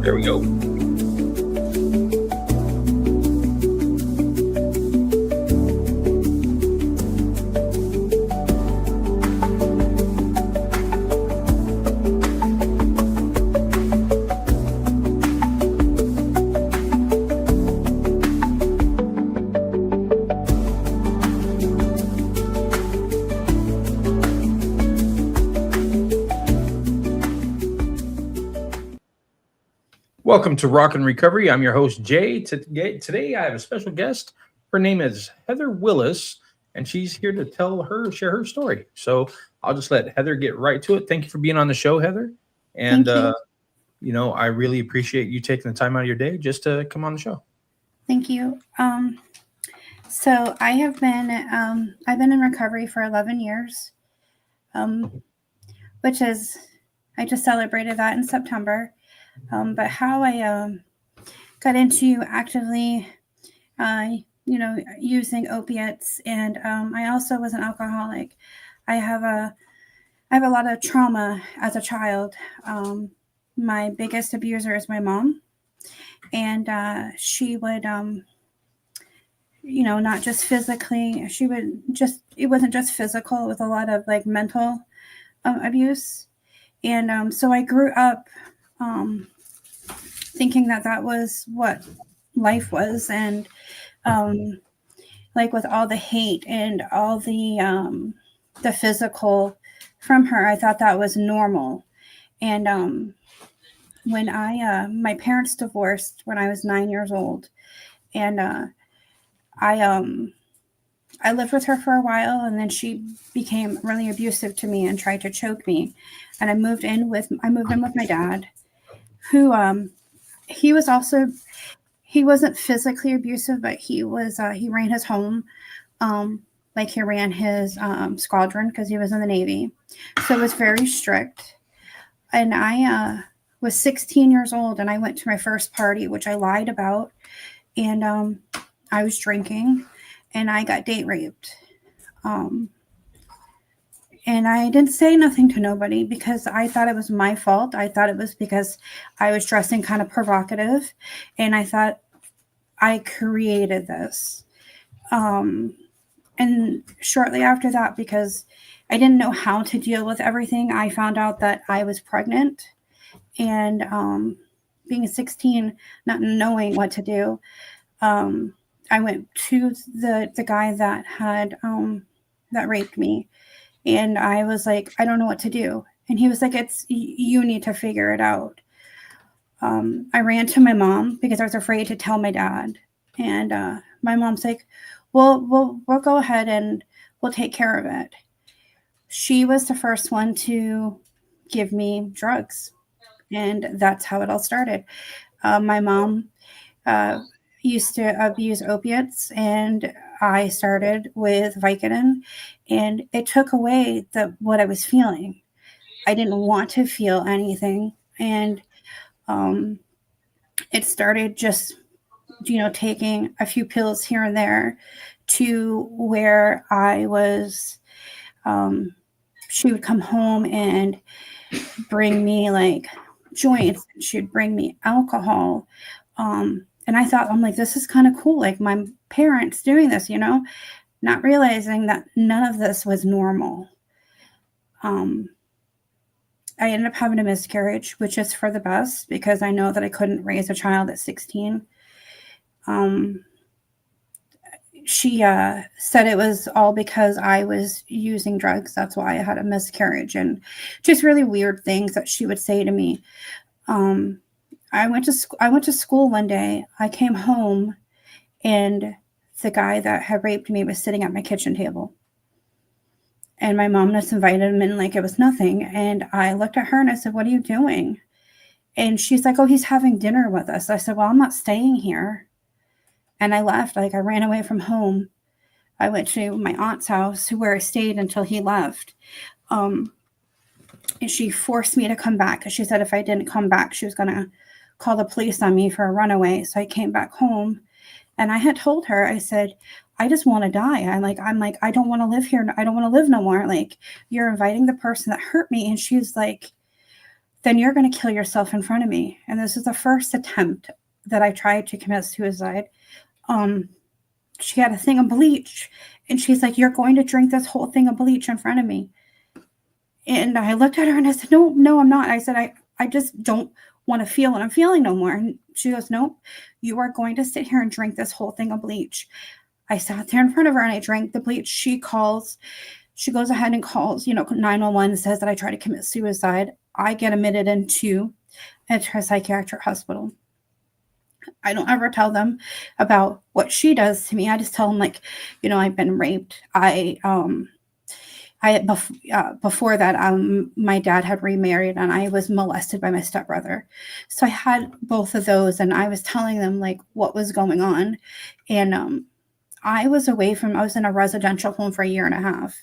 There we go. Welcome to Rock and Recovery. I'm your host, Jay. Today I have a special guest. Her name is Heather Willis, and she's here to share her story. So I'll just let Heather get right to it. Thank you for being on the show, Heather. And, Thank you. I really appreciate you taking the time out of your day just to come on the show. Thank you. So I've been in recovery for 11 years, which is, I just celebrated that in September. But how I got into actively, using opiates, and I also was an alcoholic. I have a lot of trauma as a child. My biggest abuser is my mom, and she would, not just physically. It wasn't just physical, with a lot of like mental abuse, and so I grew up thinking that was what life was, and like with all the hate and all the physical from her, I thought that was normal. And when my parents divorced when I was 9 years old, and I lived with her for a while, and then she became really abusive to me and tried to choke me, and I moved in with my dad, who he wasn't physically abusive, but he ran his home, like he ran his squadron, because he was in the Navy. So it was very strict. And I was 16 years old, and I went to my first party, which I lied about. And I was drinking, and I got date raped. And I didn't say nothing to nobody because I thought it was my fault. I thought it was because I was dressing kind of provocative, and I thought I created this. And shortly after that, because I didn't know how to deal with everything, I found out that I was pregnant, and being 16, not knowing what to do, I went to the guy that had that raped me. And I was like, I don't know what to do. And he was like, you need to figure it out. I ran to my mom because I was afraid to tell my dad. And my mom's like, well, we'll go ahead and we'll take care of it. She was the first one to give me drugs. And that's how it all started. My mom used to abuse opiates, and I started with Vicodin, and it took away what I was feeling. I didn't want to feel anything, and it started just, taking a few pills here and there, to where I was. She would come home and bring me like joints. She'd bring me alcohol. And I thought, I'm like, this is kind of cool. Like my parents doing this, not realizing that none of this was normal. I ended up having a miscarriage, which is for the best, because I know that I couldn't raise a child at 16. She said it was all because I was using drugs. That's why I had a miscarriage, and just really weird things that she would say to me. I went to school one day. I came home, and the guy that had raped me was sitting at my kitchen table. And my mom just invited him in like it was nothing. And I looked at her and I said, "What are you doing?" And she's like, "Oh, he's having dinner with us." I said, "Well, I'm not staying here." And I left. Like, I ran away from home. I went to my aunt's house, where I stayed until he left. And she forced me to come back, because she said if I didn't come back, she was going to call the police on me for a runaway. So I came back home, and I had told her, I said, I just want to die. I'm like, I don't want to live here. I don't want to live no more. Like, you're inviting the person that hurt me. And she's like, then you're going to kill yourself in front of me. And this is the first attempt that I tried to commit suicide. She had a thing of bleach, and she's like, you're going to drink this whole thing of bleach in front of me. And I looked at her and I said, no, I'm not. I said, I just don't want to feel what I'm feeling no more. And she goes, nope, you are going to sit here and drink this whole thing of bleach. I sat there in front of her and I drank the bleach. She goes ahead and calls, 911, says that I tried to commit suicide. I get admitted into a psychiatric hospital. I don't ever tell them about what she does to me. I just tell them, like, I've been raped. Before that, my dad had remarried and I was molested by my stepbrother. So I had both of those, and I was telling them like what was going on. And I was in a residential home for a year and a half.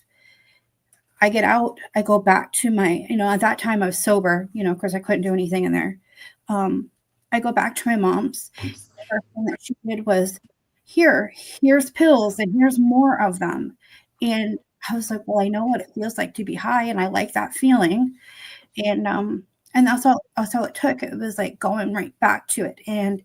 I get out, I go back to my, at that time I was sober, because I couldn't do anything in there. I go back to my mom's. The first thing that she did was, here's pills and here's more of them. And I was like, well, I know what it feels like to be high, and I like that feeling. And that's all it took. It was like going right back to it. And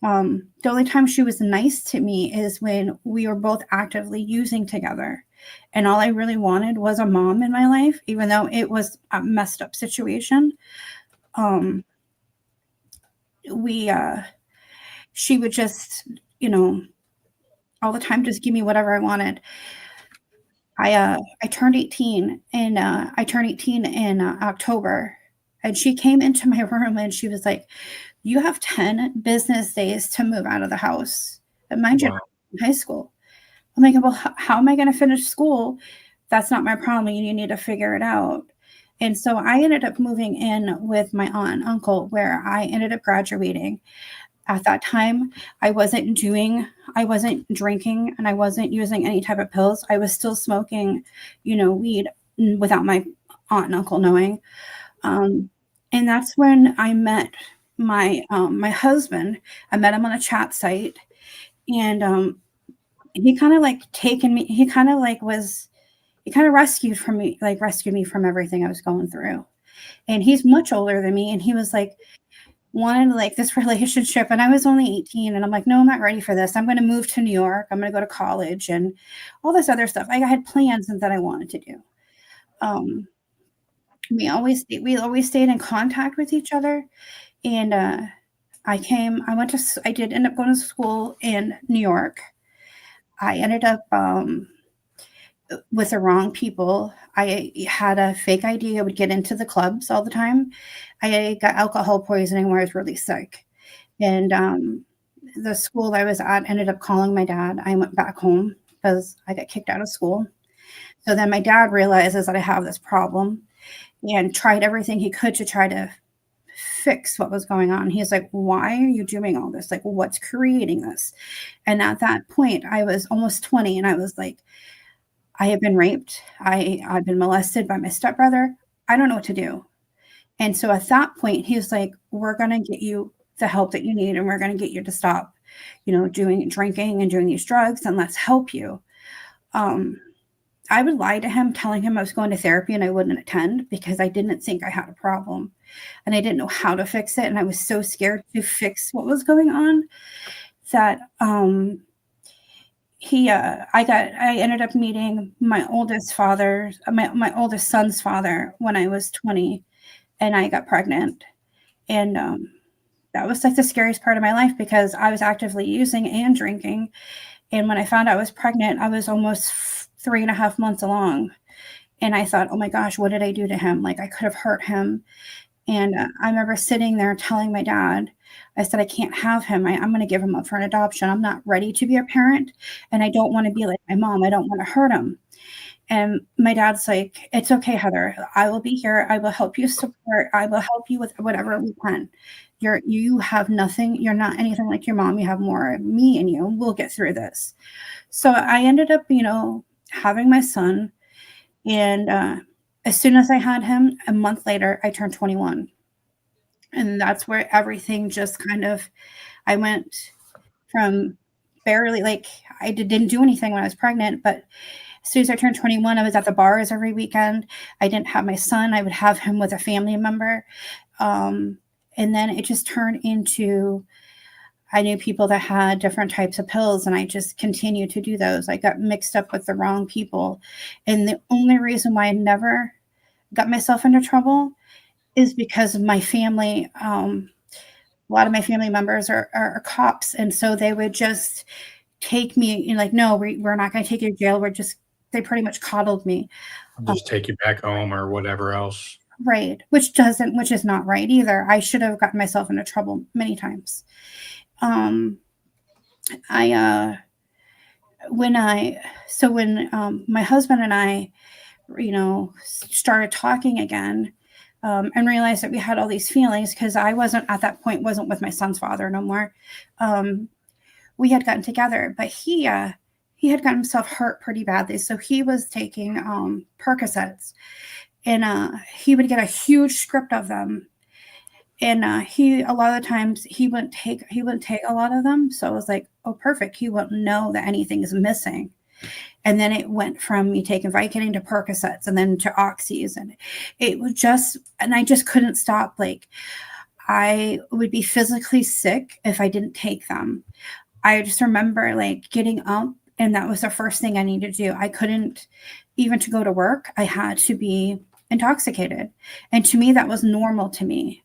the only time she was nice to me is when we were both actively using together. And all I really wanted was a mom in my life, even though it was a messed up situation. She would just, all the time just give me whatever I wanted. I turned 18 in October, and she came into my room and she was like, you have 10 business days to move out of the house. And mind you, in high school. I'm like, well, how am I going to finish school? That's not my problem. You need to figure it out. And so I ended up moving in with my aunt and uncle, where I ended up graduating. At that time, I wasn't drinking, and I wasn't using any type of pills. I was still smoking, weed without my aunt and uncle knowing. And that's when I met my husband. I met him on a chat site, and he kind of rescued me from everything I was going through. And he's much older than me, and he was like, wanted like this relationship, and I was only 18, and I'm like, no, I'm not ready for this. I'm going to move to New York. I'm going to go to college and all this other stuff. I had plans that I wanted to do. We always stayed in contact with each other. And I did end up going to school in New York. I ended up with the wrong people. I had a fake ID. I would get into the clubs all the time. I got alcohol poisoning where I was really sick. And the school I was at ended up calling my dad. I went back home because I got kicked out of school. So then my dad realizes that I have this problem and tried everything he could to try to fix what was going on. He's like, why are you doing all this? Like, what's creating this? And at that point, I was almost 20, and I was like, I have been raped. I've been molested by my stepbrother. I don't know what to do. And so at that point, he was like, we're going to get you the help that you need, and we're going to get you to stop, drinking and doing these drugs, and let's help you. I would lie to him, telling him I was going to therapy, and I wouldn't attend because I didn't think I had a problem, and I didn't know how to fix it. And I was so scared to fix what was going on that I ended up meeting my oldest son's father when I was 20, and I got pregnant. And that was like the scariest part of my life because I was actively using and drinking. And when I found out I was pregnant, I was almost 3.5 months along. And I thought, oh my gosh, what did I do to him? Like, I could have hurt him. And I remember sitting there telling my dad, I said, I can't have him. I'm going to give him up for an adoption. I'm not ready to be a parent, and I don't want to be like my mom. I don't want to hurt him. And my dad's like, it's okay, Heather. I will be here. I will help you support. I will help you with whatever we can. You have nothing. You're not anything like your mom. You have more of me and you. We'll get through this. So I ended up, having my son. And as soon as I had him, a month later, I turned 21. And that's where everything just I went from barely, like, I didn't do anything when I was pregnant, but As soon as I turned 21, I was at the bars every weekend. I didn't have my son. I would have him with a family member. And then it just turned into, I knew people that had different types of pills, and I just continued to do those. I got mixed up with the wrong people. And the only reason why I never got myself into trouble is because of my family. A lot of my family members are cops. And so they would just take me, like, no, we're not going to take you to jail. They pretty much coddled me. Just take you back home or whatever else. Right. Which is not right either. I should have gotten myself into trouble many times. When my husband and I, started talking again, and realized that we had all these feelings, because I wasn't at that point, wasn't with my son's father no more. We had gotten together, but he had gotten himself hurt pretty badly. So he was taking Percocets, and he would get a huge script of them. And a lot of the times he wouldn't take a lot of them. So I was like, oh, perfect. He won't know that anything is missing. And then it went from me taking Vicodin to Percocets, and then to Oxys. And it was and I just couldn't stop. Like, I would be physically sick if I didn't take them. I just remember like getting up, and that was the first thing I needed to do. I couldn't, even to go to work, I had to be intoxicated. And to me, that was normal to me.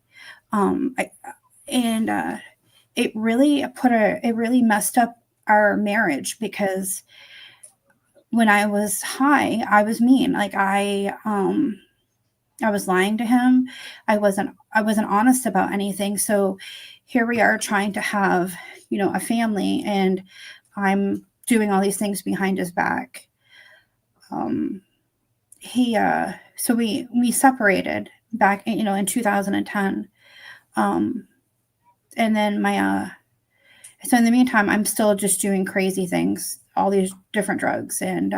It really messed up our marriage, because when I was high, I was mean. Like, I was lying to him. I wasn't honest about anything. So here we are trying to have, a family, and I'm doing all these things behind his back. So we separated back, in 2010. And then so in the meantime, I'm still just doing crazy things, all these different drugs. And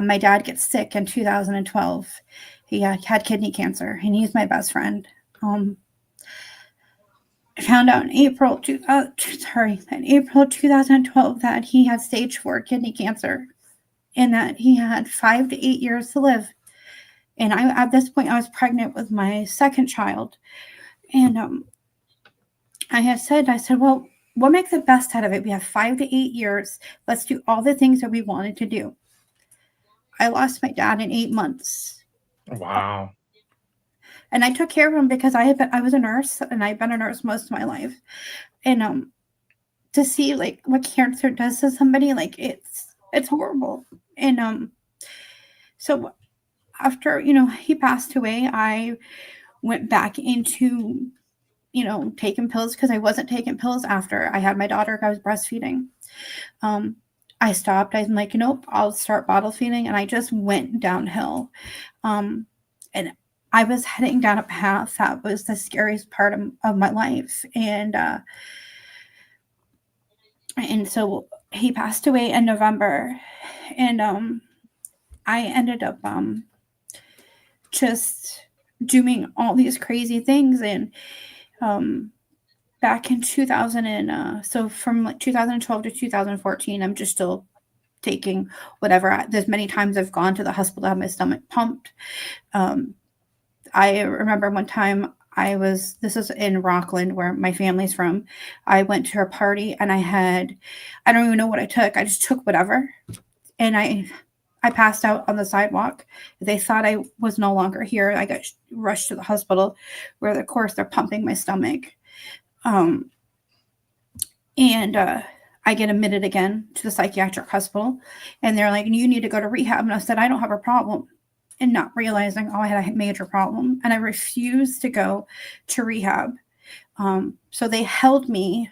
my dad gets sick in 2012. He had kidney cancer, and he's my best friend. I found out in April 2012 that he had stage 4 kidney cancer, and that he had 5 to 8 years to live. And at this point, I was pregnant with my second child. And I said, well, we'll make the best out of it. We have 5 to 8 years. Let's do all the things that we wanted to do. I lost my dad in 8 months. Wow. And I took care of him because I was a nurse, and I've been a nurse most of my life. And to see like what cancer does to somebody, like it's horrible. And so after he passed away, I went back into taking pills, because I wasn't taking pills after I had my daughter. I was breastfeeding. I stopped. I'm like, nope, I'll start bottle feeding, and I just went downhill. And I was heading down a path that was the scariest part of my life. And so he passed away in November, and I ended up just doing all these crazy things. And back in 2000, so from like 2012 to 2014, I'm just still taking whatever. There's many times I've gone to the hospital to have my stomach pumped. I remember one time this is in Rockland, where my family's from. I went to a party, and I don't even know what I took. I just took whatever. And I passed out on the sidewalk. They thought I was no longer here. I got rushed to the hospital, where of course they're pumping my stomach. And I get admitted again to the psychiatric hospital, and they're like, you need to go to rehab. And I said, I don't have a problem. And not realizing, I had a major problem, and I refused to go to rehab. So they held me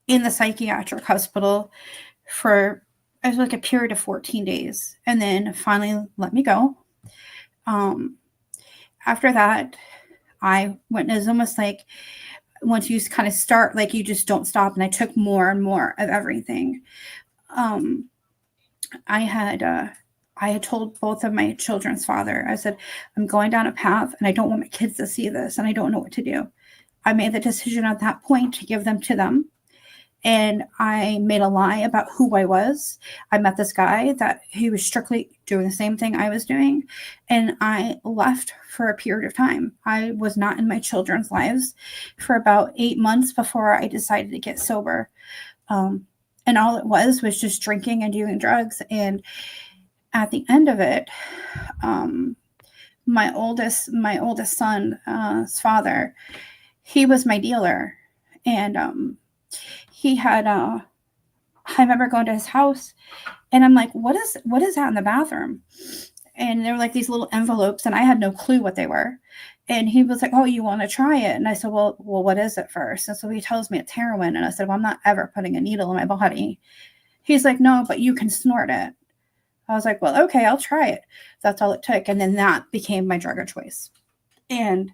in the psychiatric hospital for, it was like a period of 14 days, and then finally let me go. After that, I went, it was almost like once you kind of start, like you just don't stop. And I took more and more of everything. I had told both of my children's father, I said, I'm going down a path, and I don't want my kids to see this, and I don't know what to do. I made the decision at that point to give them to them. and I made a lie about who I was. I met this guy that he was strictly doing the same thing I was doing, and I left for a period of time. I was not in my children's lives for about 8 months before I decided to get sober. And all it was just drinking and doing drugs. And at the end of it, my oldest son's father, he was my dealer, and he had I remember going to his house, and I'm like, what is that in the bathroom? And there were like these little envelopes, and I had no clue what they were. And he was like, oh, you want to try it? And I said, well, what is it first? And so he tells me it's heroin. And I said, well, I'm not ever putting a needle in my body. He's like, no, but you can snort it. I was like, well, okay, I'll try it. That's all it took. And then that became my drug of choice. And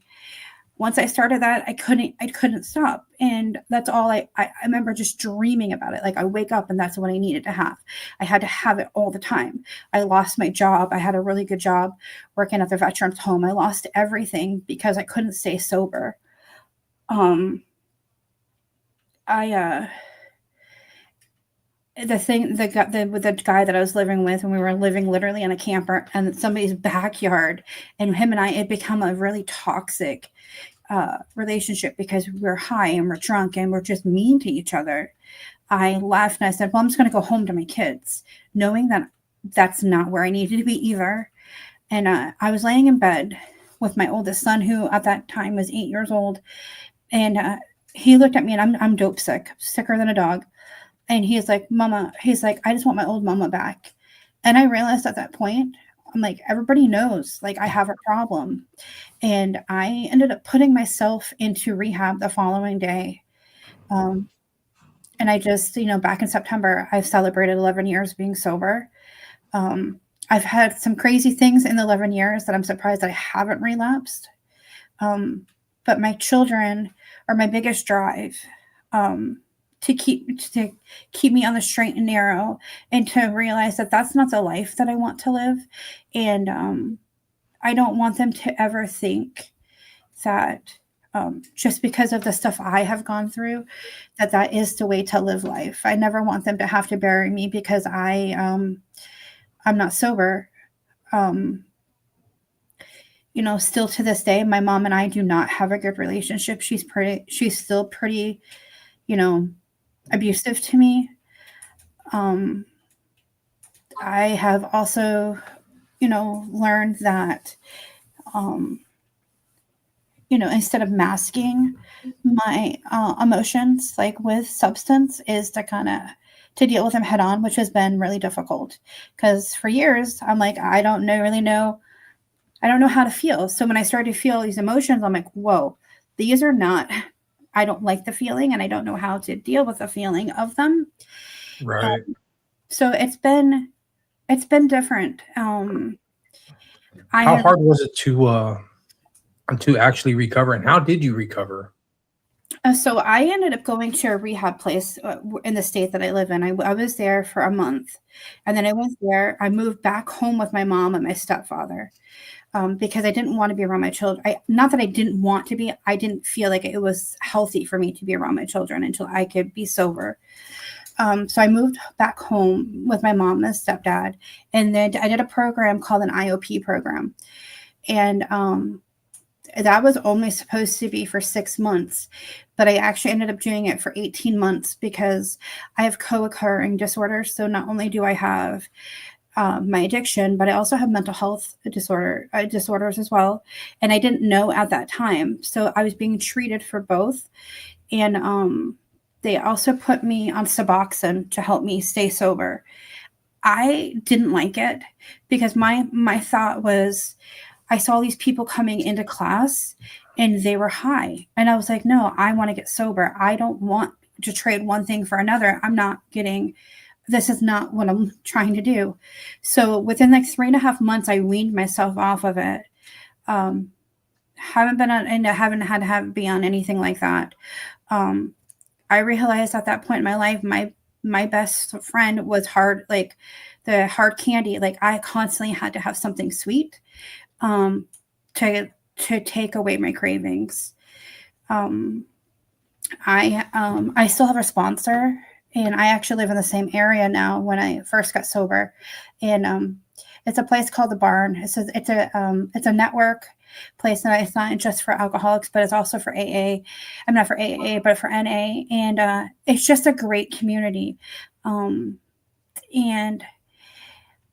once I started that, I couldn't stop. And that's all I remember just dreaming about it. Like I wake up and that's what I needed to have. I had to have it all the time. I lost my job. I had a really good job working at the veterans home. I lost everything because I couldn't stay sober. The guy that I was living with, and we were living literally in a camper and somebody's backyard, and him and I had become a really toxic relationship because we're high and we're drunk and we're just mean to each other. I left and I said, well, I'm just going to go home to my kids, knowing that that's not where I needed to be either. And I was laying in bed with my oldest son, who at that time was 8 years old. And he looked at me, and I'm dope sick, sicker than a dog. And he's like, Mama, he's like, I just want my old mama back. And I realized at that point, I'm like, everybody knows, like, I have a problem. And I ended up putting myself into rehab the following day. And I just, back in September, I've celebrated 11 years being sober. I've had some crazy things in the 11 years that I'm surprised I haven't relapsed. But my children are my biggest drive. To keep me on the straight and narrow, and to realize that that's not the life that I want to live. And I don't want them to ever think that just because of the stuff I have gone through, that is the way to live life. I never want them to have to bury me because I'm not sober. Still to this day, my mom and I do not have a good relationship. She's still pretty, abusive to me. I have also, learned that, instead of masking my emotions, like with substance, is to deal with them head on, which has been really difficult. Because for years, I'm like, I don't know how to feel. So when I started to feel these emotions, I'm like, whoa, these are not, I don't like the feeling, and I don't know how to deal with the feeling of them. Right. So it's been different. How hard was it to actually recover, and how did you recover? So I ended up going to a rehab place in the state that I live in. I was there for a month, and then I moved back home with my mom and my stepfather. Because I didn't want to be around my children. Not that I didn't want to be, I didn't feel like it was healthy for me to be around my children until I could be sober. So I moved back home with my mom and stepdad, and then I did a program called an IOP program. And that was only supposed to be for 6 months, but I actually ended up doing it for 18 months because I have co-occurring disorders. So not only do I have my addiction, but I also have mental health disorders as well. And I didn't know at that time. So I was being treated for both. And they also put me on Suboxone to help me stay sober. I didn't like it because my thought was, I saw these people coming into class and they were high. And I was like, no, I want to get sober. I don't want to trade one thing for another. This is not what I'm trying to do. So within like 3.5 months, I weaned myself off of it. Haven't had to be on anything like that. I realized at that point in my life, my best friend was the hard candy. Like I constantly had to have something sweet, to take away my cravings. I still have a sponsor and I actually live in the same area now. When I first got sober, and it's a place called the Barn. It's a network place, and it's not just for alcoholics, but it's also for AA. I'm not for AA, but for NA, and it's just a great community. And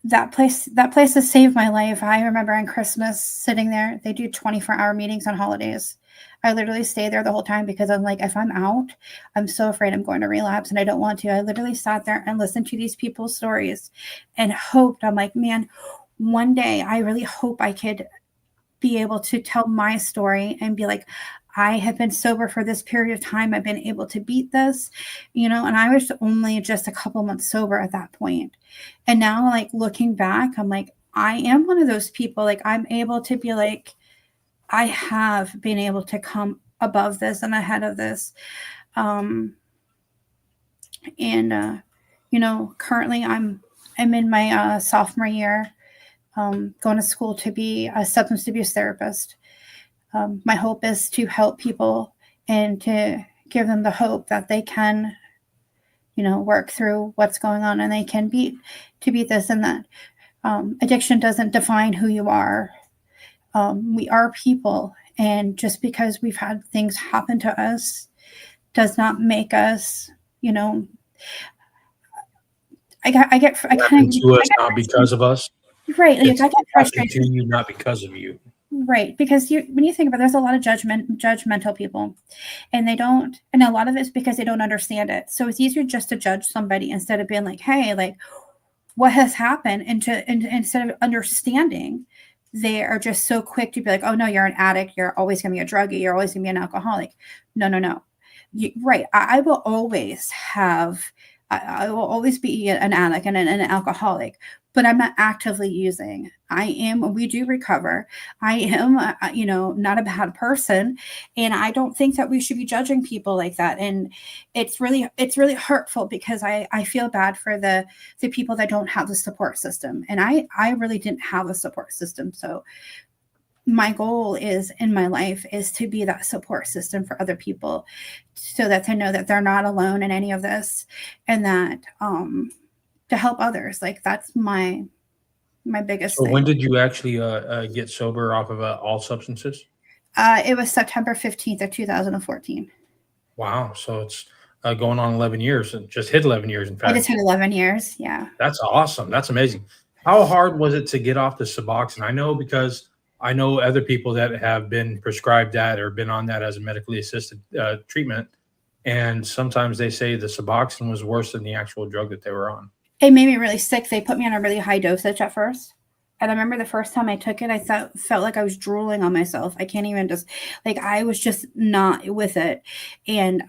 that place has saved my life. I remember on Christmas sitting there. They do 24-hour meetings on holidays. I literally stay there the whole time because I'm like, if I'm out, I'm so afraid I'm going to relapse and I don't want to. I literally sat there and listened to these people's stories and hoped. I'm like, man, one day I really hope I could be able to tell my story and be like, I have been sober for this period of time. I've been able to beat this, and I was only just a couple months sober at that point. And now, like, looking back, I'm like, I am one of those people. Like, I'm able to be like, I have been able to come above this and ahead of this. Currently I'm in my sophomore year, going to school to be a substance abuse therapist. My hope is to help people and to give them the hope that they can, work through what's going on and they can beat this and that. Addiction doesn't define who you are. We are people, and just because we've had things happen to us does not make us, I get to us, not because of us. Right. Like, I get frustrated. To you, not because of you. Right. Because when you think about it, there's a lot of judgmental people, and and a lot of it's because they don't understand it. So it's easier just to judge somebody instead of being like, hey, like, what has happened? And instead of understanding, they are just so quick to be like, oh no, you're an addict. You're always going to be a druggie. You're always going to be an alcoholic. No. Right. I will always be an addict and an alcoholic, but I'm not actively using. We do recover. I am, not a bad person. And I don't think that we should be judging people like that. And it's really hurtful because I feel bad for the people that don't have the support system. And I really didn't have a support system. So my goal in my life is to be that support system for other people so that they know that they're not alone in any of this, and that, to help others. Like, that's my biggest thing. When did you actually get sober off of all substances? It was September 15th of 2014. Wow. So it's going on 11 years. It just hit 11 years, in fact. I just hit 11 years. Yeah. That's awesome. That's amazing. How hard was it to get off the Suboxone? I know, because I know other people that have been prescribed that or been on that as a medically assisted treatment. And sometimes they say the Suboxone was worse than the actual drug that they were on. It made me really sick. They put me on a really high dosage at first. And I remember the first time I took it, I felt like I was drooling on myself. I can't even I was just not with it. And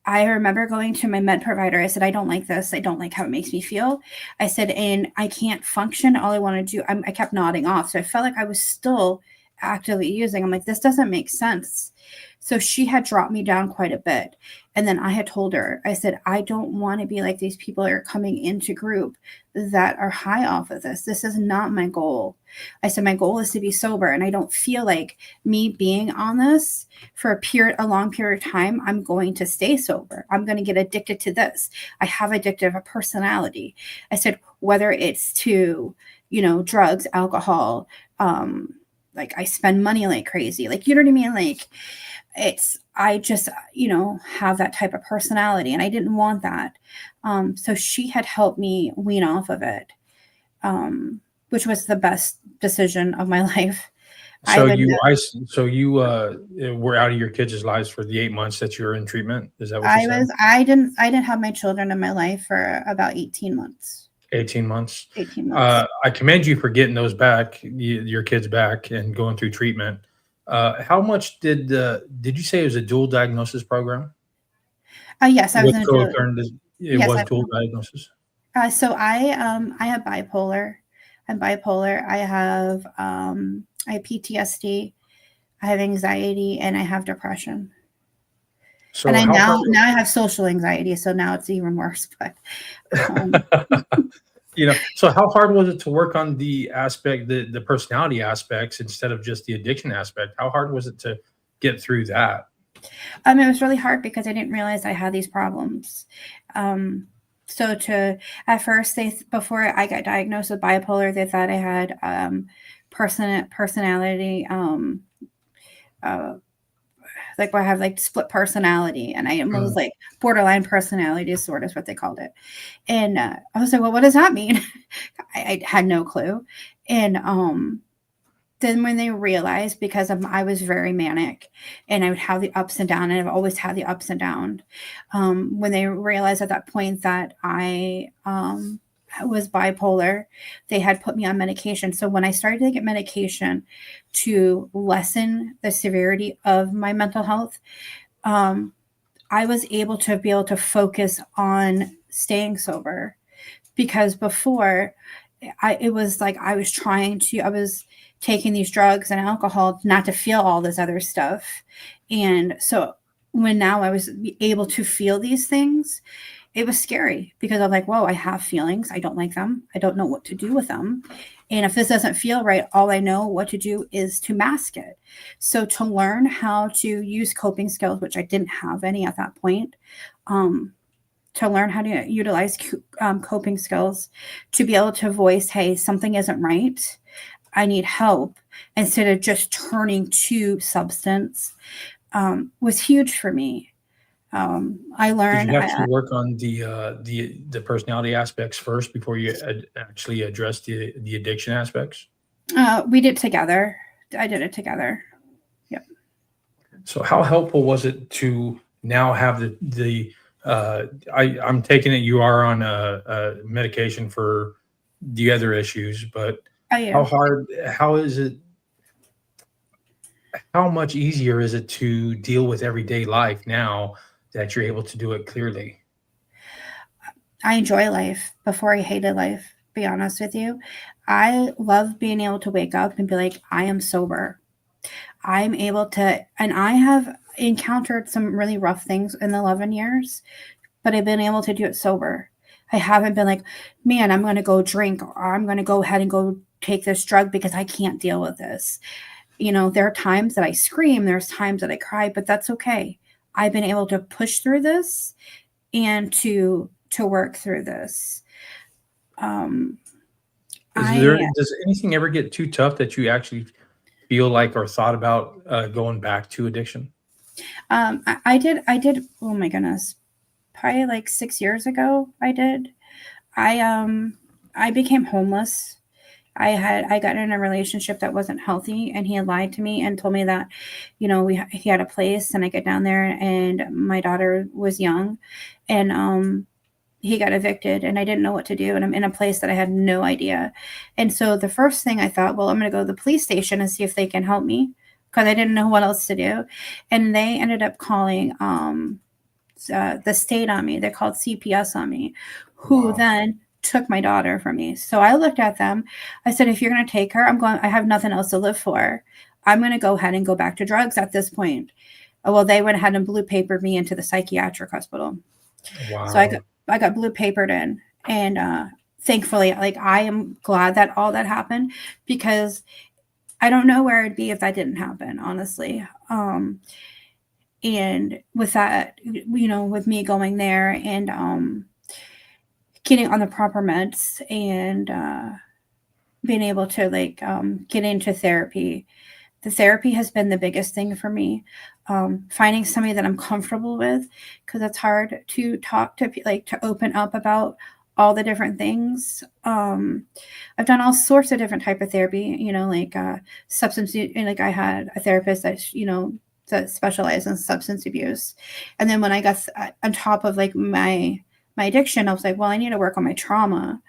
I remember going to my med provider. I said, I don't like this. I don't like how it makes me feel. I said, and I can't function. All I want to do, I kept nodding off. So I felt like I was still actively using. I'm like, this doesn't make sense. So she had dropped me down quite a bit. And then I had told her, I said, I don't want to be like these people that are coming into group that are high off of this. This is not my goal. I said, my goal is to be sober. And I don't feel like me being on this for a long period of time, I'm going to stay sober. I'm going to get addicted to this. I have addictive personality. I said, whether it's to, drugs, alcohol, like, I spend money like crazy. Like, you know what I mean? Like, I just, have that type of personality, and I didn't want that. So she had helped me wean off of it, which was the best decision of my life. So you were out of your kids' lives for the 8 months that you were in treatment. Is that what you said? I didn't have my children in my life for about 18 months. 18 months. 18 months. I commend you for getting those back, your kids back, and going through treatment. How much did you say it was a dual diagnosis program? Yes, I was in a dual. Dual diagnosis. So I have bipolar. I'm bipolar. I have PTSD. I have anxiety, and I have depression. So and now I have social anxiety. So now it's even worse. But so how hard was it to work on the personality aspects instead of just the addiction aspect? How hard was it to get through that? It was really hard because I didn't realize I had these problems. So at first before I got diagnosed with bipolar, they thought I had personality, like where I have like split personality, and I was like borderline personality disorder is what they called it. And I was like, well, what does that mean? I had no clue. And then when they realized, because I was very manic and I would have the ups and downs, and I've always had the ups and downs, when they realized at that point that I was bipolar, they had put me on medication. So when I started to get medication to lessen the severity of my mental health, I was able to focus on staying sober, because before it was like I was taking these drugs and alcohol not to feel all this other stuff. And so when now I was able to feel these things, it was scary, because I'm like, whoa, I have feelings. I don't like them. I don't know what to do with them. And if this doesn't feel right, all I know what to do is to mask it. So to learn how to use coping skills, which I didn't have any at that point, to learn how to utilize coping skills to be able to voice, hey, something isn't right. I need help, instead of just turning to substance, was huge for me. I learned. Did you have to work on the personality aspects first before you actually address the addiction aspects? We did together. I did it together. Yep. So how helpful was it to now have I'm taking it you are on a medication for the other issues, but how much easier is it to deal with everyday life now that you're able to do it clearly? I enjoy life. Before I hated life, be honest with you. I love being able to wake up and be like, I am sober. I'm able to, and I have encountered some really rough things in the 11 years, but I've been able to do it sober. I haven't been like, man, I'm going to go drink, or I'm going to go ahead and go take this drug because I can't deal with this. There are times that I scream, there's times that I cry, but that's okay. I've been able to push through this and to work through this. Does anything ever get too tough that you actually feel like or thought about going back to addiction? I did. Oh my goodness. Probably like 6 years ago, I did. I became homeless. I got in a relationship that wasn't healthy, and he had lied to me and told me that, he had a place, and I get down there and my daughter was young, and he got evicted, and I didn't know what to do. And I'm in a place that I had no idea. And so the first thing I thought, well, I'm going to go to the police station and see if they can help me, because I didn't know what else to do. And they ended up calling, the state on me. They called CPS on me, who then took my daughter from me. So I looked at them. I said, if you're going to take her, I have nothing else to live for. I'm going to go ahead and go back to drugs at this point. Well, they went ahead and blue papered me into the psychiatric hospital. Wow. So I got blue papered in, and thankfully, like, I am glad that all that happened, because I don't know where I'd be if that didn't happen, honestly. And with that, with me going there and getting on the proper meds and being able to get into therapy. The therapy has been the biggest thing for me. Finding somebody that I'm comfortable with, because it's hard to talk to, to open up about all the different things. I've done all sorts of different type of therapy, substance, and I had a therapist that specialized in substance abuse. And then when I got on top of my addiction, I was like, well, I need to work on my trauma.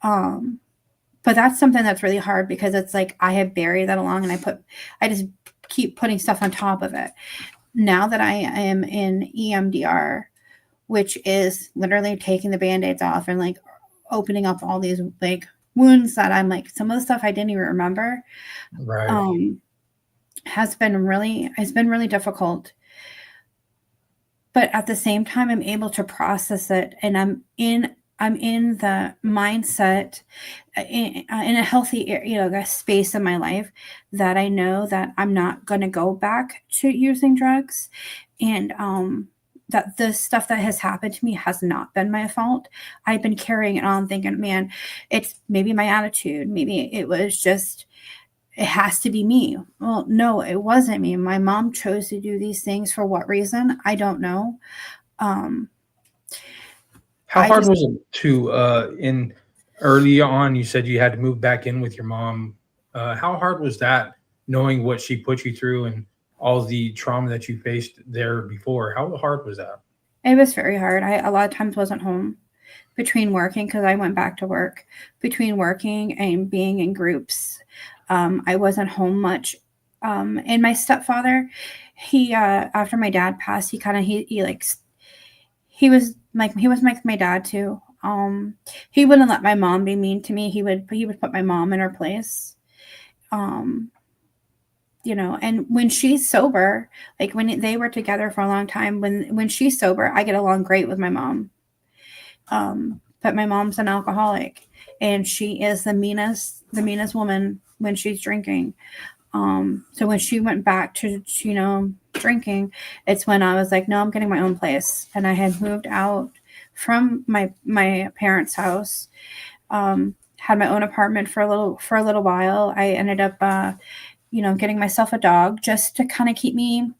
But that's something that's really hard, because it's like I have buried that along, and I just keep putting stuff on top of it. Now that I am in EMDR, which is literally taking the Band-Aids off and opening up all these wounds that I'm some of the stuff I didn't even remember. Right. Has been really difficult. But at the same time, I'm able to process it, and I'm in I'm in the mindset in a healthy, space in my life that I know that I'm not going to go back to using drugs, and that the stuff that has happened to me has not been my fault. I've been carrying it on, thinking, man, it's maybe my attitude, maybe it was just it has to be me. Well, no, it wasn't me. My mom chose to do these things for what reason? I don't know. Um, How I hard just was it to in early on? You said you had to move back in with your mom. How hard was that, knowing what she put you through and all the trauma that you faced there before? How hard was that? It was very hard. I a lot of times wasn't home between working because I went back to work. Between working and being in groups, I wasn't home much. And my stepfather, he after my dad passed, he kind of he like he was like my dad too. He wouldn't let my mom be mean to me. He would put my mom in her place. Um, and when she's sober, like when they were together for a long time, when she's sober, I get along great with my mom. But my mom's an alcoholic, and she is the meanest woman when she's drinking. So when she went back to drinking, it's when I was like, no, I'm getting my own place, and I had moved out from my parents' house. Had my own apartment for a little while. I ended up, getting myself a dog just to kind of keep me,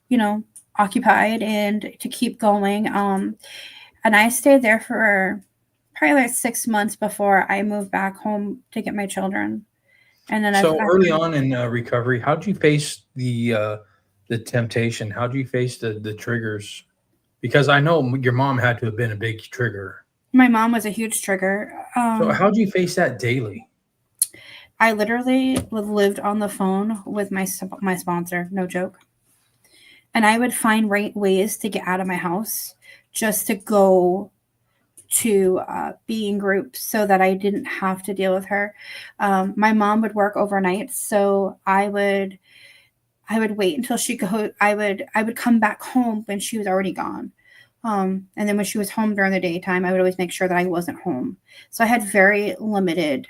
you know, occupied and to keep going. And I stayed there for probably like 6 months before I moved back home to get my children. And then So early on in recovery, how did you face the temptation? How do you face the triggers? Because I know your mom had to have been a big trigger. my mom was a huge trigger. So how do you face that daily? I literally lived on the phone with my sponsor, no joke. And I would find ways to get out of my house just to go to be in groups so that I didn't have to deal with her. My mom would work overnight, so I would wait until she go. I would come back home when she was already gone. And then when she was home during the daytime, I would always make sure that I wasn't home. So I had very limited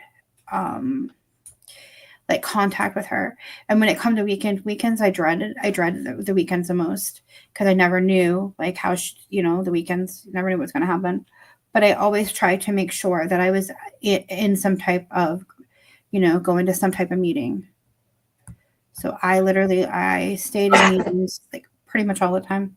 like contact with her. And when it come to weekends, I dreaded the weekends the most because I never knew like how the weekends never knew what's going to happen. But I always tried to make sure that I was in some type of going to some type of meeting. So I stayed in meetings like pretty much all the time.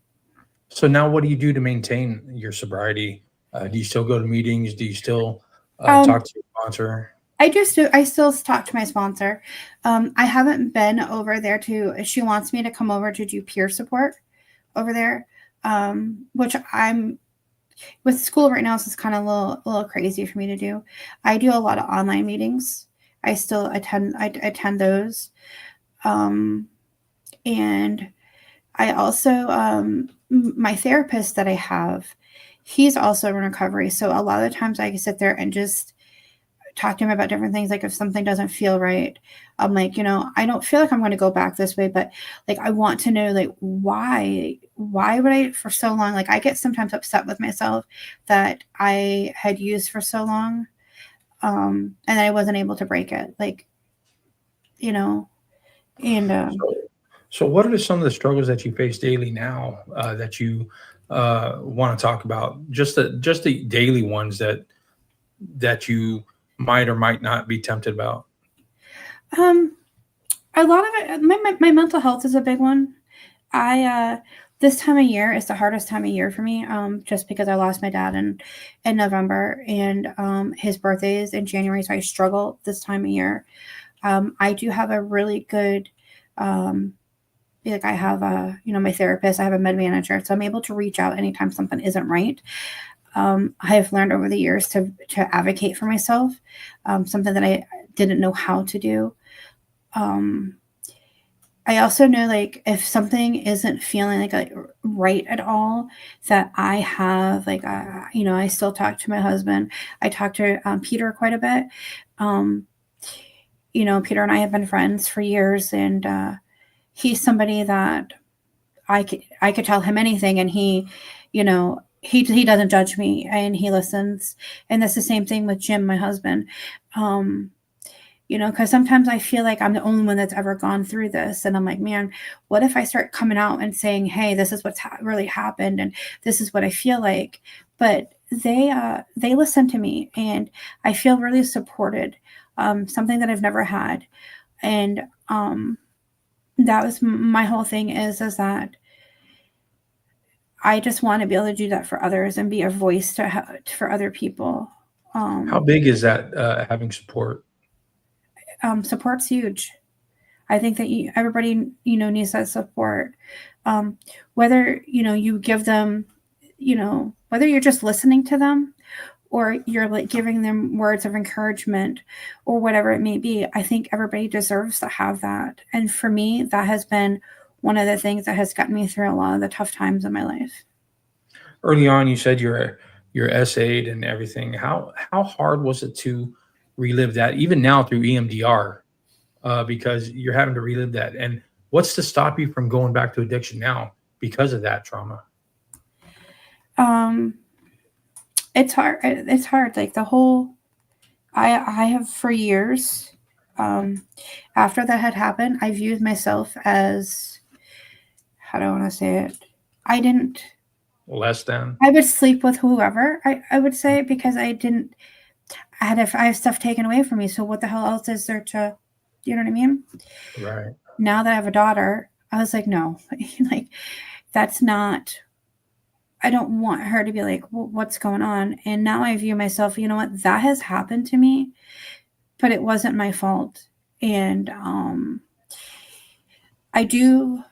So now, what do you do to maintain your sobriety? Do you still go to meetings? Do you still Um, talk to your sponsor? I still talk to my sponsor. I haven't been over there to. She wants me to come over to do peer support over there, which I'm with school right now. So it's kind of a little crazy for me to do. I do a lot of online meetings. I still attend. I attend those, um, and I also my therapist that I have. He's also in recovery, so a lot of the times I can sit there and just talk to him about different things. Like if something doesn't feel right, I'm like, I don't feel like I'm going to go back this way, but like I want to know like why would I for so long? Like I get sometimes upset with myself that I had used for so long, and I wasn't able to break it. Like you know, and So, what are some of the struggles that you face daily now that you want to talk about? Just the daily ones that you might or might not be tempted about. um, a lot of it. My mental health is a big one. I This time of year is the hardest time of year for me, just because I lost my dad in November, and his birthday is in January, so I struggle this time of year. I do have a really good, like I have my therapist, I have a med manager, so I'm able to reach out anytime something isn't right. I have learned over the years to advocate for myself, something that I didn't know how to do. Um, I also know like if something isn't feeling like right at all, that I have like I still talk to my husband. I talk to Peter quite a bit. Um, Peter and I have been friends for years, and he's somebody that I could tell him anything, and he he doesn't judge me and he listens. And that's the same thing with Jim, my husband. Because sometimes I feel like I'm the only one that's ever gone through this. And I'm like, man, what if I start coming out and saying, hey, this is what's really happened and this is what I feel like. But they listen to me and I feel really supported, something that I've never had. And that was my whole thing is that I just want to be able to do that for others and be a voice for other people. How big is that, having support? Support's huge. I think that everybody, needs that support. Whether, you give them, whether you're just listening to them or you're like giving them words of encouragement or whatever it may be, I think everybody deserves to have that. And for me, that has been one of the things that has gotten me through a lot of the tough times in my life. Early on, you said you're essayed and everything. How hard was it to relive that, even now through EMDR, because you're having to relive that? And what's to stop you from going back to addiction now because of that trauma? It's hard. It's hard. Like the whole, I have for years, after that had happened, I viewed myself as, how do I want to say it? Less than. I would sleep with whoever, I would say, because I have stuff taken away from me. So what the hell else is there to, you know what I mean? Right. Now that I have a daughter, I was like, no, like that's not, I don't want her to be like, well, what's going on? And now I view myself, you know what, that has happened to me, but it wasn't my fault. And I do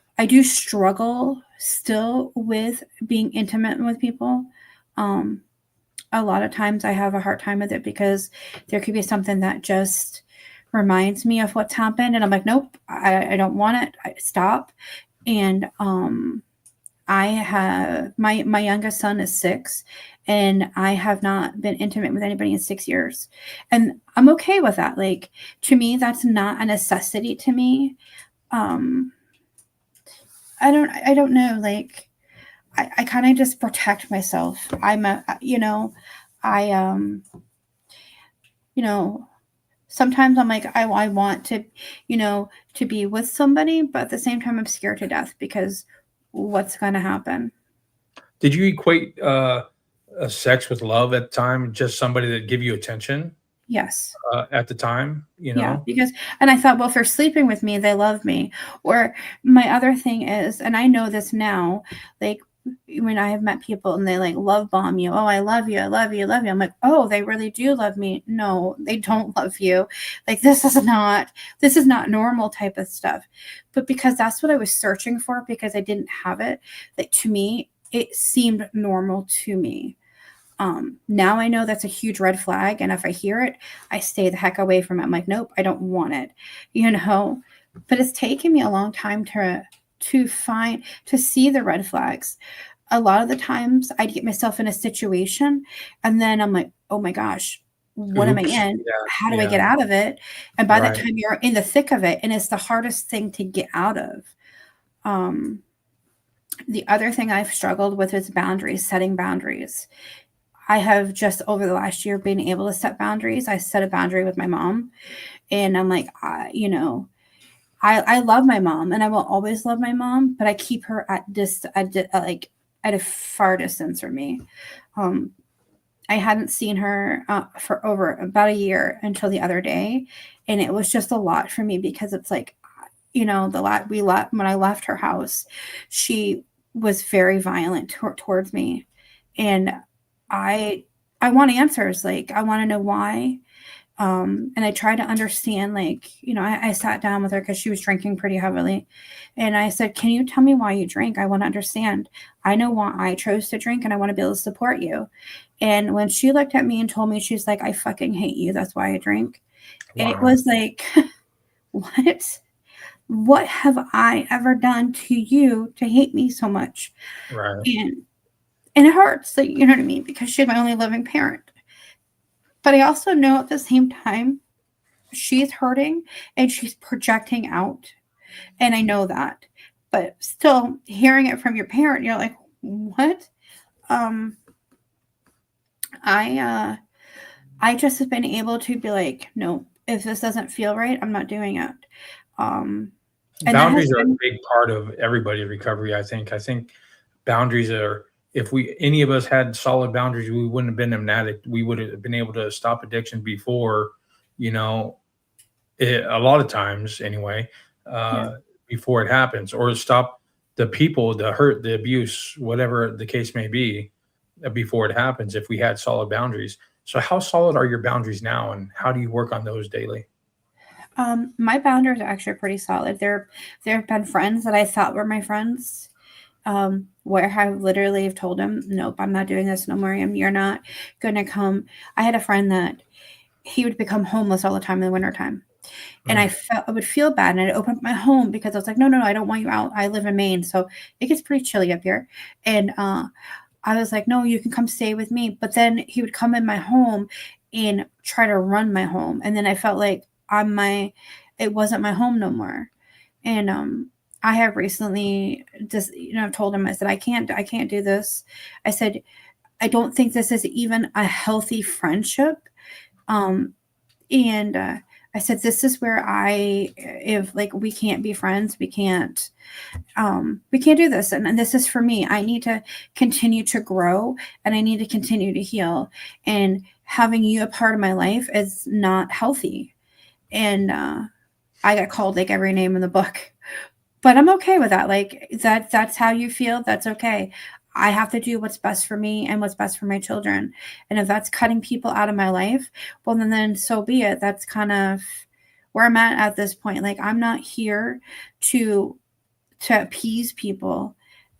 struggle still with being intimate with people. A lot of times I have a hard time with it because there could be something that just reminds me of what's happened. And I'm like, nope, I don't want it. Stop. And I have my youngest son is 6 and I have not been intimate with anybody in 6 years. And I'm okay with that. Like, to me, that's not a necessity to me. I don't know. Like, I kind of just protect myself. Sometimes I'm like, I want to, to be with somebody, but at the same time, I'm scared to death because what's going to happen? Did you equate sex with love at the time? Just somebody that give you attention? Yes. At the time, Yeah, and I thought, well, if they're sleeping with me, they love me. Or my other thing is, and I know this now, like when I have met people and they like love bomb you. Oh, I love you. I love you. I love you. I'm like, oh, they really do love me. No, they don't love you. Like, this is not normal type of stuff. But because that's what I was searching for, because I didn't have it, like, to me, it seemed normal to me. Now I know that's a huge red flag. And if I hear it, I stay the heck away from it. I'm like, nope, I don't want it, but it's taken me a long time to see the red flags. A lot of the times I'd get myself in a situation and then I'm like, oh my gosh, what am I in? Yeah, how do I get out of it? And by that time you're in the thick of it and it's the hardest thing to get out of. The other thing I've struggled with is setting boundaries. I have just over the last year been able to set boundaries. I set a boundary with my mom and I'm like, I love my mom and I will always love my mom, but I keep her at a far distance from me. I hadn't seen her for over about a year until the other day. And it was just a lot for me because it's like, when I left her house, she was very violent towards me. And I want answers. Like, I want to know why. And I tried to understand, like, I sat down with her because she was drinking pretty heavily. And I said, can you tell me why you drink? I want to understand. I know why I chose to drink and I want to be able to support you. And when she looked at me and told me, she's like, I fucking hate you. That's why I drink. Wow. And it was like, what have I ever done to you to hate me so much? Right. And it hurts, like, you know what I mean? Because she's my only living parent. But I also know at the same time, she's hurting and she's projecting out. And I know that. But still, hearing it from your parent, you're like, what? I just have been able to be like, no, if this doesn't feel right, I'm not doing it. Um, and that has Boundaries are a been, big part of everybody's recovery. I think boundaries are. If we any of us had solid boundaries, we wouldn't have been an addict. We would have been able to stop addiction before, you know, a lot of times anyway, yeah. before it happens, or stop the people, the hurt, the abuse, whatever the case may be, before it happens. If we had solid boundaries, so how solid are your boundaries now, and how do you work on those daily? My boundaries are actually pretty solid. There have been friends that I thought were my friends, where I literally have told them, nope, I'm not doing this no more. You're not going to come. I had a friend that he would become homeless all the time in the wintertime. And Mm. I would feel bad. And I'd open up my home because I was like, no, no, no, I don't want you out. I live in Maine. So it gets pretty chilly up here. And I was like, no, you can come stay with me. But then he would come in my home and try to run my home. And then I felt like it wasn't my home no more. And I have recently just, told him, I said, I can't do this. I said, I don't think this is even a healthy friendship. Um, and I said, this is where if like, we can't be friends, we can't do this. And this is for me. I need to continue to grow and I need to continue to heal. And having you a part of my life is not healthy. And I got called like every name in the book, but I'm okay with that. Like that's how you feel. That's okay. I have to do what's best for me and what's best for my children. And if that's cutting people out of my life, well, then so be it. That's kind of where I'm at this point. Like I'm not here to appease people.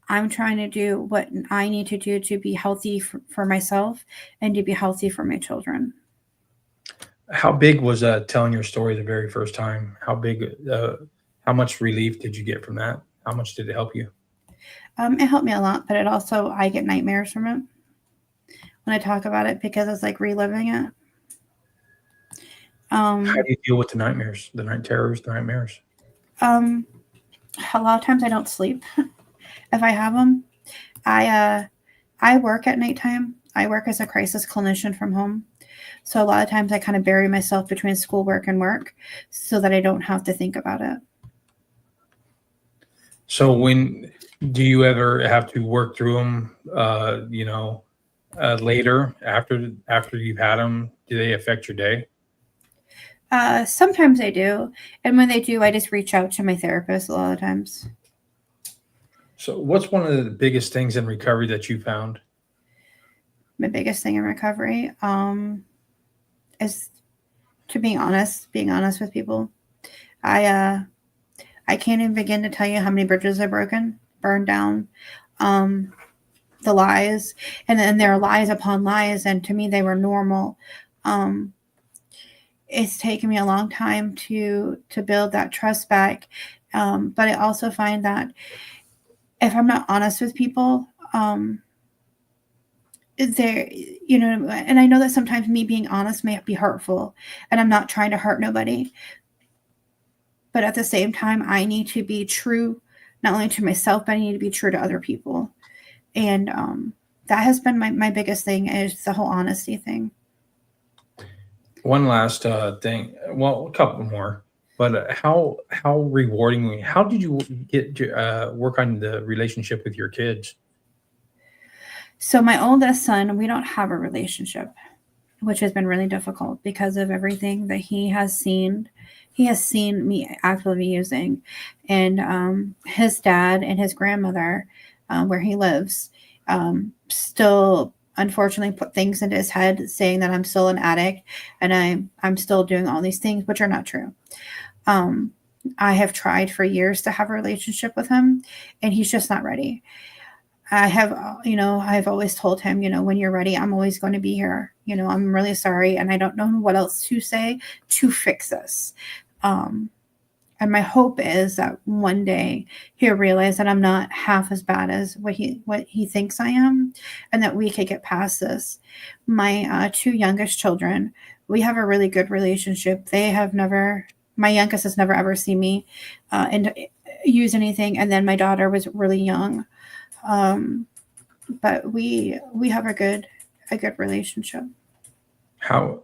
I'm trying to do what I need to do to be healthy for myself and to be healthy for my children. How big was telling your story the very first time? How much relief did you get from that? How much did it help you? It helped me a lot, but I get nightmares from it when I talk about it because it's like reliving it. How Um, do you deal with the nightmares, the night terrors, the nightmares? um, a lot of times I don't sleep if I have them. I work at nighttime. I work as a crisis clinician from home. So a lot of times I kind of bury myself between schoolwork and work so that I don't have to think about it. So when do you ever have to work through them? Later after you've had them, do they affect your day? Sometimes I do. And when they do, I just reach out to my therapist a lot of times. So what's one of the biggest things in recovery that you found? My biggest thing in recovery is to being honest with people. I uh, I can't even begin to tell you how many bridges I've burned down, um, the lies, and then there are lies upon lies, and to me they were normal. Um, it's taken me a long time to build that trust back, but I also find that if I'm not honest with people, there, and I know that sometimes me being honest may be hurtful, and I'm not trying to hurt nobody, but at the same time, I need to be true, not only to myself, but I need to be true to other people. And that has been my biggest thing is the whole honesty thing. One last thing, well, a couple more, but how rewarding? How did you get to work on the relationship with your kids? So my oldest son, we don't have a relationship, which has been really difficult because of everything that he has seen. He has seen me actively using, and his dad and his grandmother, where he lives, still unfortunately put things into his head saying that I'm still an addict and I'm still doing all these things, which are not true. Um, I have tried for years to have a relationship with him, and he's just not ready. I've always told him, when you're ready, I'm always going to be here. I'm really sorry. And I don't know what else to say to fix this. Um, and my hope is that one day he'll realize that I'm not half as bad as what he thinks I am, and that we could get past this. My two youngest children, we have a really good relationship. My youngest has never ever seen me and use anything. And then my daughter was really young, um, but we have a good relationship. How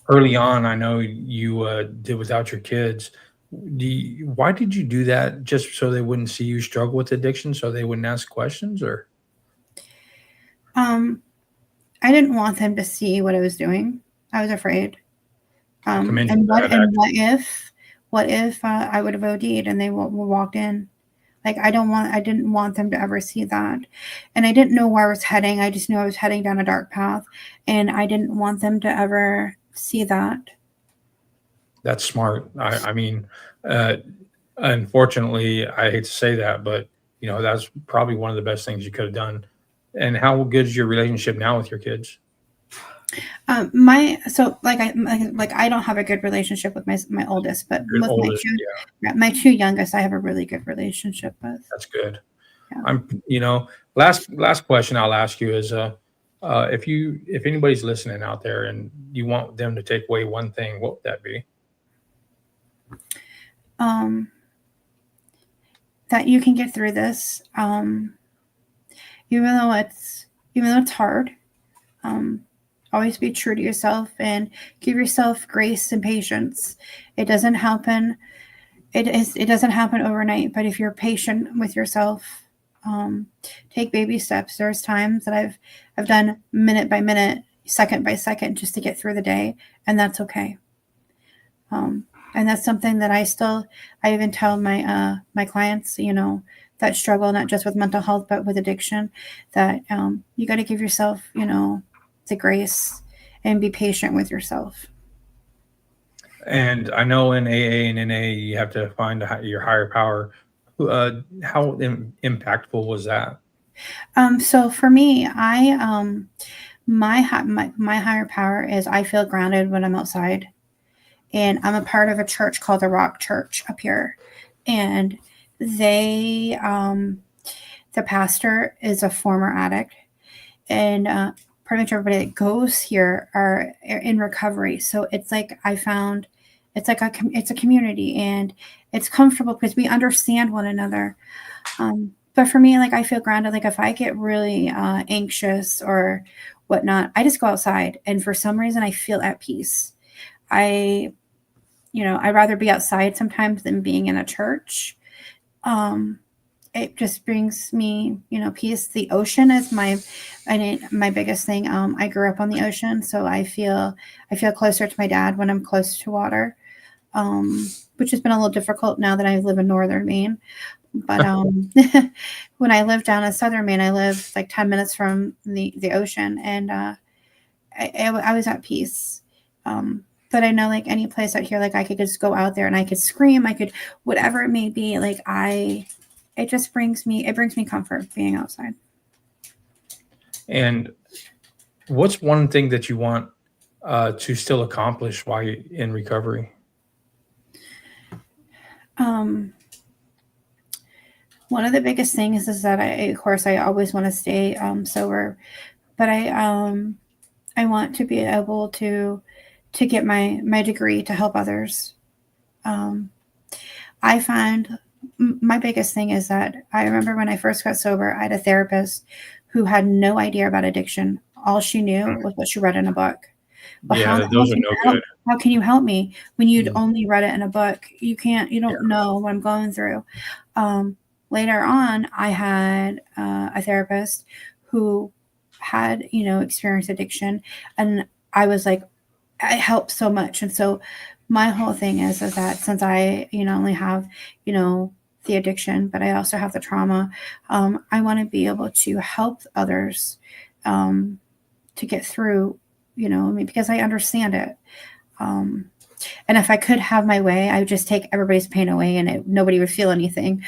early on, I know you did without your kids. Why did you do that? Just so they wouldn't see you struggle with addiction, so they wouldn't ask questions, or Um, I didn't want them to see what I was doing. I was afraid. I commend you And for what that. and Actually, what if I would have OD'd and they walked in? Like I didn't want them to ever see that, and I didn't know where I was heading. I just knew I was heading down a dark path, and I didn't want them to ever see that. that's smart. I mean, uh, unfortunately, I hate to say that, but that's probably one of the best things you could have done. And how good is your relationship now with your kids? My so like I don't have a good relationship with my oldest, but Your with oldest, yeah, my two youngest, I have a really good relationship with. that's good. Yeah. Last question I'll ask you is, if anybody's listening out there and you want them to take away one thing, what would that be? Um, that you can get through this, even though it's hard. Um, always be true to yourself and give yourself grace and patience. It doesn't happen. It doesn't happen overnight. But if you're patient with yourself, take baby steps. There's times that I've done minute by minute, second by second, just to get through the day, and that's okay. And that's something that I even tell my clients, that struggle not just with mental health but with addiction, that you got to give yourself, the grace and be patient with yourself. And I know in AA and NA you have to find your higher power. How impactful was that? So for me, my higher power is I feel grounded when I'm outside, and I'm a part of a church called the Rock Church up here, and they the pastor is a former addict, and pretty much everybody that goes here are in recovery. So it's like I found it's a community, and it's comfortable because we understand one another. But for me, like I feel grounded. Like if I get really anxious or whatnot, I just go outside, and for some reason, I feel at peace. I I'd rather be outside sometimes than being in a church. Um, it just brings me, peace. The ocean is my biggest thing. I grew up on the ocean, so I feel closer to my dad when I'm close to water, which has been a little difficult now that I live in northern Maine. But when I lived down in southern Maine, I lived like 10 minutes from the ocean, and I was at peace. But I know like any place out here, like I could just go out there and I could scream, I could, whatever it may be. It brings me comfort being outside. And what's one thing that you want to still accomplish while you're in recovery? One of the biggest things is that of course, I always want to stay sober, but I want to be able to get my degree to help others. I find my biggest thing is that I remember when I first got sober, I had a therapist who had no idea about addiction. All she knew was what she read in a book. Well, Yeah, those are no good. how can you help me when you'd Mm. only read it in a book? You don't know what I'm going through. Later on, I had a therapist who had, experienced addiction, and I was like, it helped so much. And so my whole thing is that since I, only have, the addiction, but I also have the trauma, I want to be able to help others to get through, because I understand it. And if I could have my way, I would just take everybody's pain away, and nobody would feel anything.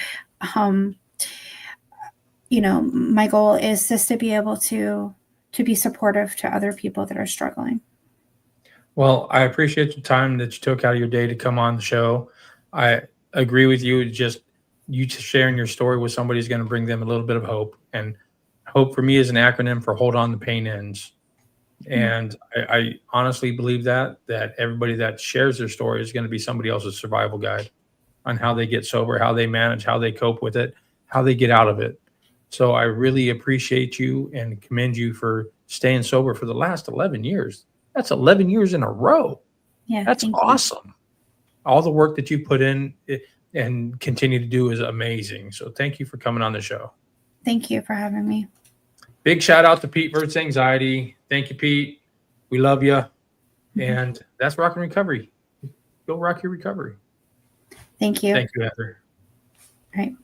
My goal is just to be able to be supportive to other people that are struggling. Well, I appreciate the time that you took out of your day to come on the show. I agree with you. Just you sharing your story with somebody is going to bring them a little bit of hope. And hope for me is an acronym for hold on, the pain ends. And I honestly believe that everybody that shares their story is going to be somebody else's survival guide on how they get sober, how they manage, how they cope with it, how they get out of it. So I really appreciate you and commend you for staying sober for the last 11 years. That's 11 years in a row. Yeah. That's thank you. awesome. All the work that you put in and continue to do is amazing. So thank you for coming on the show. Thank you for having me. Big shout out to Pete versus Anxiety. Thank you, Pete. We love you. And that's Rock and Recovery. Go rock your recovery. Thank you. Thank you, Heather. All right.